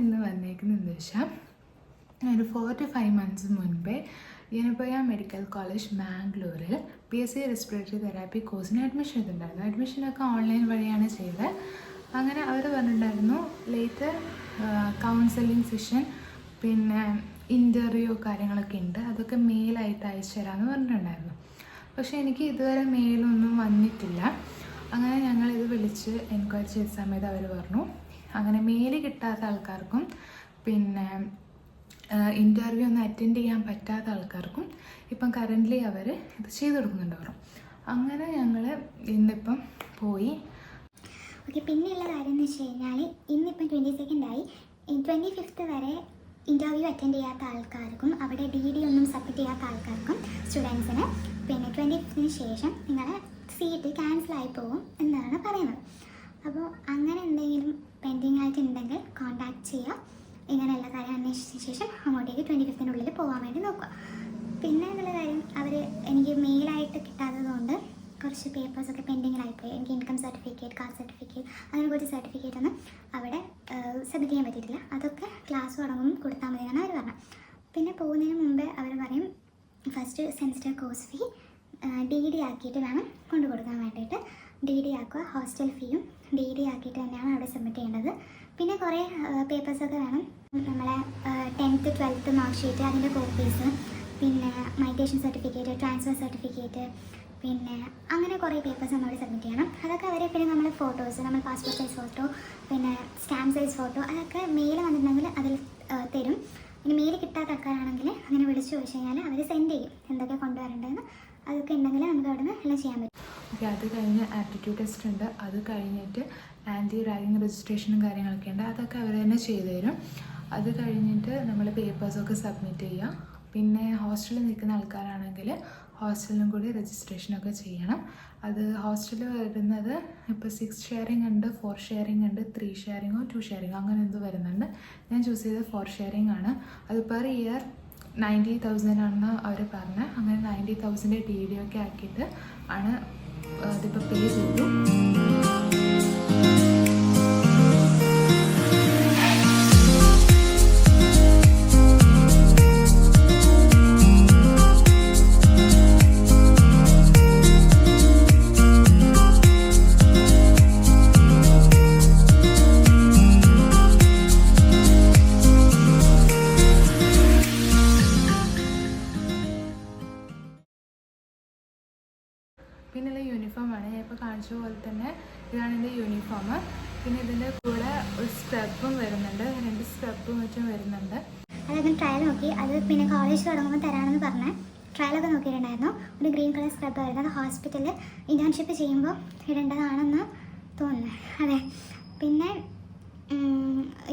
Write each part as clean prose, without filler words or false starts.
ഇന്ന് വന്നേക്കുന്നതെന്ന് വെച്ചാൽ ഒരു 4 to 5 months മുൻപേ യനപോയ മെഡിക്കൽ കോളേജ് മാംഗ്ലൂരിൽ PSC റെസ്പിറേറ്ററി തെറാപ്പി കോഴ്സിന് അഡ്മിഷൻ ചെയ്തിട്ടുണ്ടായിരുന്നു. അഡ്മിഷനൊക്കെ ഓൺലൈൻ വഴിയാണ് ചെയ്തത്. അങ്ങനെ അവർ പറഞ്ഞിട്ടുണ്ടായിരുന്നു ലേറ്റർ കൗൺസിലിംഗ് സെഷൻ പിന്നെ ഇൻ്റർവ്യൂ കാര്യങ്ങളൊക്കെ ഉണ്ട്, അതൊക്കെ മെയിലായിട്ട് അയച്ചു തരാമെന്ന് പറഞ്ഞിട്ടുണ്ടായിരുന്നു. പക്ഷേ എനിക്ക് ഇതുവരെ മെയിലൊന്നും വന്നിട്ടില്ല. അങ്ങനെ ഞങ്ങളിത് വിളിച്ച് എൻക്വയറി ചെയ്ത സമയത്ത് അവർ പറഞ്ഞു അങ്ങനെ മെയിൽ കിട്ടാത്ത ആൾക്കാർക്കും പിന്നെ ഇൻ്റർവ്യൂ ഒന്നും അറ്റൻഡ് ചെയ്യാൻ പറ്റാത്ത ആൾക്കാർക്കും ഇപ്പം കറൻ്റ്ലി അവർ ഇത് ചെയ്ത് കൊടുക്കുന്നുണ്ട് പറഞ്ഞു. അങ്ങനെ ഞങ്ങൾ ഇന്നിപ്പം പോയി. ഓക്കെ, പിന്നെയുള്ള കാര്യം എന്ന് വെച്ച് കഴിഞ്ഞാൽ ഇന്നിപ്പം 22nd ആയി. 25th വരെ ഇൻ്റർവ്യൂ അറ്റൻഡ് ചെയ്യാത്ത ആൾക്കാർക്കും അവിടെ DD ഒന്നും സബ്മിറ്റ് ചെയ്യാത്ത ആൾക്കാർക്കും സ്റ്റുഡൻസിന് പിന്നെ 25th ശേഷം നിങ്ങളെ സീറ്റ് ക്യാൻസലായി പോകും എന്നാണ് പറയുന്നത്. അപ്പോൾ അങ്ങനെ എന്തെങ്കിലും പെൻഡിങ് ആയിട്ടുണ്ടെങ്കിൽ കോൺടാക്ട് ചെയ്യുക. ഇങ്ങനെയുള്ള കാര്യം അന്വേഷിച്ച ശേഷം അങ്ങോട്ടേക്ക് 25th പോകാൻ വേണ്ടി നോക്കുക. പിന്നെ എന്നുള്ള കാര്യം അവർ എനിക്ക് മെയിലായിട്ട് കിട്ടാത്തതുകൊണ്ട് കുറച്ച് പേപ്പേഴ്സൊക്കെ പെൻഡിങ്ങിലായിപ്പോയി. എനിക്ക് ഇൻകം സർട്ടിഫിക്കറ്റ്, കാസ്റ്റ് സർട്ടിഫിക്കറ്റ്, അങ്ങനെ കുറച്ച് സർട്ടിഫിക്കറ്റ് ഒന്നും അവിടെ സബ്മിറ്റ് ചെയ്യാൻ പറ്റിയിട്ടില്ല. അതൊക്കെ ക്ലാസ് തുടങ്ങും കൊടുത്താൽ മതി എന്നാണ് അവർ പറഞ്ഞത്. പിന്നെ പോകുന്നതിന് മുമ്പേ അവർ പറയും first semester course fee DD ആക്കിയിട്ട് വേണം കൊണ്ടു കൊടുക്കാൻ വേണ്ടിയിട്ട്. DD ആക്കുക, ഹോസ്റ്റൽ ഫീയും DD ആക്കിയിട്ട് തന്നെയാണ് അവിടെ സബ്മിറ്റ് ചെയ്യേണ്ടത്. പിന്നെ കുറേ പേപ്പേഴ്സൊക്കെ വേണം, നമ്മളെ 10th 12th മാർക്ക് ഷീറ്റ്, അതിൻ്റെ കോപ്പീസ്, പിന്നെ മൈഗ്രേഷൻ സർട്ടിഫിക്കറ്റ്, ട്രാൻസ്ഫർ സർട്ടിഫിക്കറ്റ്, പിന്നെ അങ്ങനെ കുറേ പേപ്പേഴ്സ് നമ്മളോട് സബ്മിറ്റ് ചെയ്യണം. അതൊക്കെ അവർ പിന്നെ നമ്മൾ ഫോട്ടോസ്, നമ്മൾ പാസ്പോർട്ട് സൈസ് ഫോട്ടോ, പിന്നെ സ്റ്റാമ്പ് സൈസ് ഫോട്ടോ, അതൊക്കെ മെയിൽ വന്നിട്ടുണ്ടെങ്കിൽ അതിൽ തരും. ഇനി മെയിൽ കിട്ടാത്ത ആൾക്കാരാണെങ്കിൽ അങ്ങനെ വിളിച്ചു ചോദിച്ചു കഴിഞ്ഞാൽ അവർ സെൻഡ് ചെയ്യും എന്തൊക്കെ കൊണ്ടുവരേണ്ടതെന്ന്. അതൊക്കെ ഉണ്ടെങ്കിൽ നമുക്ക് അവിടെ നിന്ന് എല്ലാം ചെയ്യാൻ പറ്റും. ഓക്കെ, അത് കഴിഞ്ഞ് ആപ്റ്റിറ്റ്യൂഡ് ടെസ്റ്റ് ഉണ്ട്. അത് കഴിഞ്ഞിട്ട് ആൻറ്റി റാഗിങ് രജിസ്ട്രേഷനും കാര്യങ്ങളൊക്കെ ഉണ്ട്, അതൊക്കെ അവർ തന്നെ ചെയ്തു തരും. അത് കഴിഞ്ഞിട്ട് നമ്മൾ പേപ്പേഴ്സൊക്കെ സബ്മിറ്റ് ചെയ്യുക. പിന്നെ ഹോസ്റ്റലിൽ നിൽക്കുന്ന ആൾക്കാരാണെങ്കിൽ ഹോസ്റ്റലിനും കൂടി രജിസ്ട്രേഷനൊക്കെ ചെയ്യണം. അത് ഹോസ്റ്റലിൽ വരുന്നത് ഇപ്പോൾ 6 ഷെയറിംഗ് ഉണ്ട്, 4 ഷെയറിംഗ് ഉണ്ട്, 3 ഷെയറിങ്ങോ 2 ഷെയറിങ്ങോ അങ്ങനെ എന്തോ വരുന്നുണ്ട്. ഞാൻ ചൂസ് ചെയ്തത് 4 ഷെയറിംഗ് ആണ്. അത് പെർ ഇയർ 90,000 ആണെന്ന് അവർ പറഞ്ഞത്. അങ്ങനെ 90,000 DD ഒക്കെ ആക്കിയിട്ട് ആണ് അതിപ്പോൾ പേ ചെയ്തു. പിന്നെയുള്ള യൂണിഫോമാണ് ഞാൻ ഇപ്പോൾ കാണിച്ച പോലെ തന്നെ. ഇതാണ് എൻ്റെ യൂണിഫോം. പിന്നെ ഇതിൻ്റെ കൂടെ ഒരു സ്ക്രബും വരുന്നുണ്ട്, 2 സ്ക്രബും മറ്റും വരുന്നുണ്ട്. അതൊക്കെ ട്രയൽ നോക്കി. അത് പിന്നെ കോളേജ് തുടങ്ങുമ്പോൾ തരാമെന്ന് പറഞ്ഞ് ട്രയലൊക്കെ നോക്കിയിട്ടുണ്ടായിരുന്നു. ഒരു ഗ്രീൻ കളർ സ്ക്രബ് വരുന്നത് ഹോസ്പിറ്റലിൽ ഇൻറ്റേൺഷിപ്പ് ചെയ്യുമ്പോൾ ഇടേണ്ടതാണെന്ന് തോന്നുന്നു. അതെ. പിന്നെ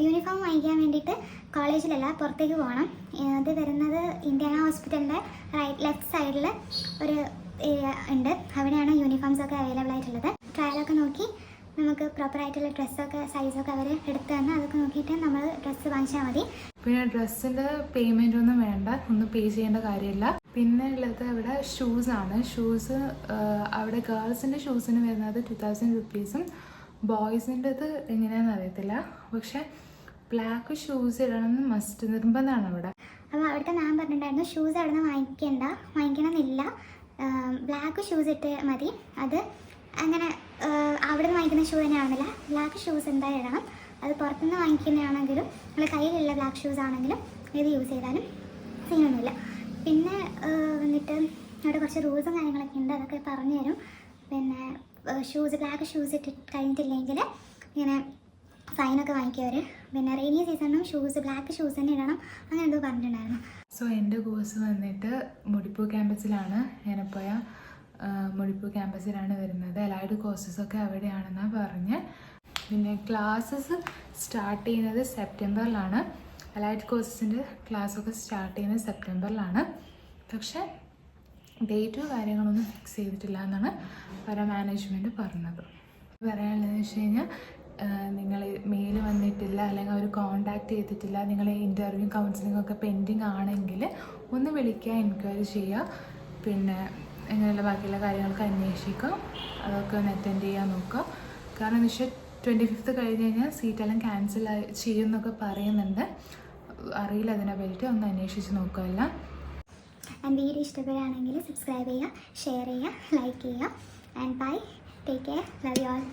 യൂണിഫോം വാങ്ങിക്കാൻ വേണ്ടിയിട്ട് കോളേജിലല്ല, പുറത്തേക്ക് പോകണം. ഇത് വരുന്നത് ഇന്ത്യാന ഹോസ്പിറ്റലിൻ്റെ ലെഫ്റ്റ് സൈഡിൽ ഒരു ഏരിയ ഉണ്ട്, അവിടെയാണ് യൂണിഫോംസൊക്കെ അവൈലബിൾ ആയിട്ടുള്ളത്. ട്രയലൊക്കെ നോക്കി നമുക്ക് പ്രോപ്പറായിട്ടുള്ള ഡ്രസ്സൊക്കെ സൈസൊക്കെ അവർ എടുത്ത് തന്നെ അതൊക്കെ നോക്കിയിട്ട് നമ്മൾ ഡ്രസ്സ് വാങ്ങിച്ചാൽ മതി. പിന്നെ ഡ്രസ്സിൻ്റെ പേയ്മെൻ്റ് ഒന്നും വേണ്ട, ഒന്നും പേ ചെയ്യേണ്ട കാര്യമില്ല. പിന്നെ ഉള്ളത് ഇവിടെ ഷൂസാണ്. ഷൂസ് അവിടെ ഗേൾസിൻ്റെ ഷൂസിന് വരുന്നത് 2000 rupees, ബോയ്സിൻ്റെത് എങ്ങനെയാണെന്ന് അറിയത്തില്ല. പക്ഷേ ബ്ലാക്ക് ഷൂസ് ഇടണമെന്ന് മസ്റ്റ് നിർബന്ധമാണ് അവിടെ. അപ്പോൾ അവിടുത്തെ മാം പറഞ്ഞിട്ടുണ്ടായിരുന്നു ഷൂസ് അവിടെ നിന്ന് വാങ്ങിക്കണമെന്നില്ല, ബ്ലാക്ക് ഷൂസ് ഇട്ട് മതി. അത് അങ്ങനെ അവിടെ നിന്ന് വാങ്ങിക്കുന്ന ഷൂ തന്നെയാണെന്നില്ല, ബ്ലാക്ക് ഷൂസ് എന്തായാലും ഇടണം. അത് പുറത്തുനിന്ന് വാങ്ങിക്കുന്നതാണെങ്കിലും നമ്മൾ കയ്യിലുള്ള ബ്ലാക്ക് ഷൂസ് ആണെങ്കിലും ഏത് യൂസ് ചെയ്താലും സീനൊന്നുമില്ല. പിന്നെ വന്നിട്ട് അവിടെ കുറച്ച് റൂൾസും കാര്യങ്ങളൊക്കെ ഉണ്ട്, അതൊക്കെ പറഞ്ഞു തരും. പിന്നെ ബ്ലാക്ക് ഷൂസ് ഇട്ട് കഴിഞ്ഞിട്ടില്ലെങ്കിൽ ഇങ്ങനെ ഫൈനൊക്കെ വാങ്ങിക്കുവർ. പിന്നെ റെയിനി സീസണിനും ബ്ലാക്ക് ഷൂസ് തന്നെ ഇടണം, അങ്ങനെ എന്തോ പറഞ്ഞിട്ടുണ്ടായിരുന്നു. സോ എൻ്റെ കോഴ്സ് വന്നിട്ട് മുടിപ്പൂ ക്യാമ്പസിലാണ്. ഞാനിപ്പോയ മുടിപ്പൂ ക്യാമ്പസിലാണ് വരുന്നത്. അലൈഡ് കോഴ്സസൊക്കെ അവിടെയാണെന്നാണ് പറഞ്ഞ്. പിന്നെ ക്ലാസ്സസ് സ്റ്റാർട്ട് ചെയ്യുന്നത് സെപ്റ്റംബറിലാണ്. അലൈഡ് കോഴ്സസിൻ്റെ ക്ലാസ്സൊക്കെ സ്റ്റാർട്ട് ചെയ്യുന്നത് സെപ്റ്റംബറിലാണ്. പക്ഷേ ഡേറ്റോ കാര്യങ്ങളൊന്നും ഫിക്സ് ചെയ്തിട്ടില്ല എന്നാണ് മാനേജ്മെൻറ്റ് പറഞ്ഞത്. പറയാനുള്ളതെന്ന് വെച്ച് കഴിഞ്ഞാൽ നിങ്ങൾ മെയിൽ വന്നിട്ടില്ല അല്ലെങ്കിൽ അവർ കോൺടാക്റ്റ് ചെയ്തിട്ടില്ല, നിങ്ങൾ ഇൻ്റർവ്യൂ കൗൺസിലിംഗ് ഒക്കെ പെൻഡിങ് ആണെങ്കിൽ ഒന്ന് വിളിക്കുക, എൻക്വയറി ചെയ്യുക. പിന്നെ ഇങ്ങനെയുള്ള ബാക്കിയുള്ള കാര്യങ്ങൾക്ക് അന്വേഷിക്കുക, അതൊക്കെ ഒന്ന് അറ്റൻഡ് ചെയ്യാൻ നോക്കുക. കാരണം എന്ന് വെച്ചാൽ 25th കഴിഞ്ഞ് കഴിഞ്ഞാൽ സീറ്റെല്ലാം ക്യാൻസൽ ചെയ്യുമെന്നൊക്കെ പറയുന്നുണ്ട്. അറിയില്ല അതിനെ പറ്റിയിട്ട്, ഒന്ന് അന്വേഷിച്ച് നോക്കുമല്ല. ആൻഡ് വീഡിയോ ഇഷ്ടപ്പെടുകയാണെങ്കിൽ സബ്സ്ക്രൈബ് ചെയ്യുക, ഷെയർ ചെയ്യുക, ലൈക്ക് ചെയ്യുക. And bye, take care, love you all.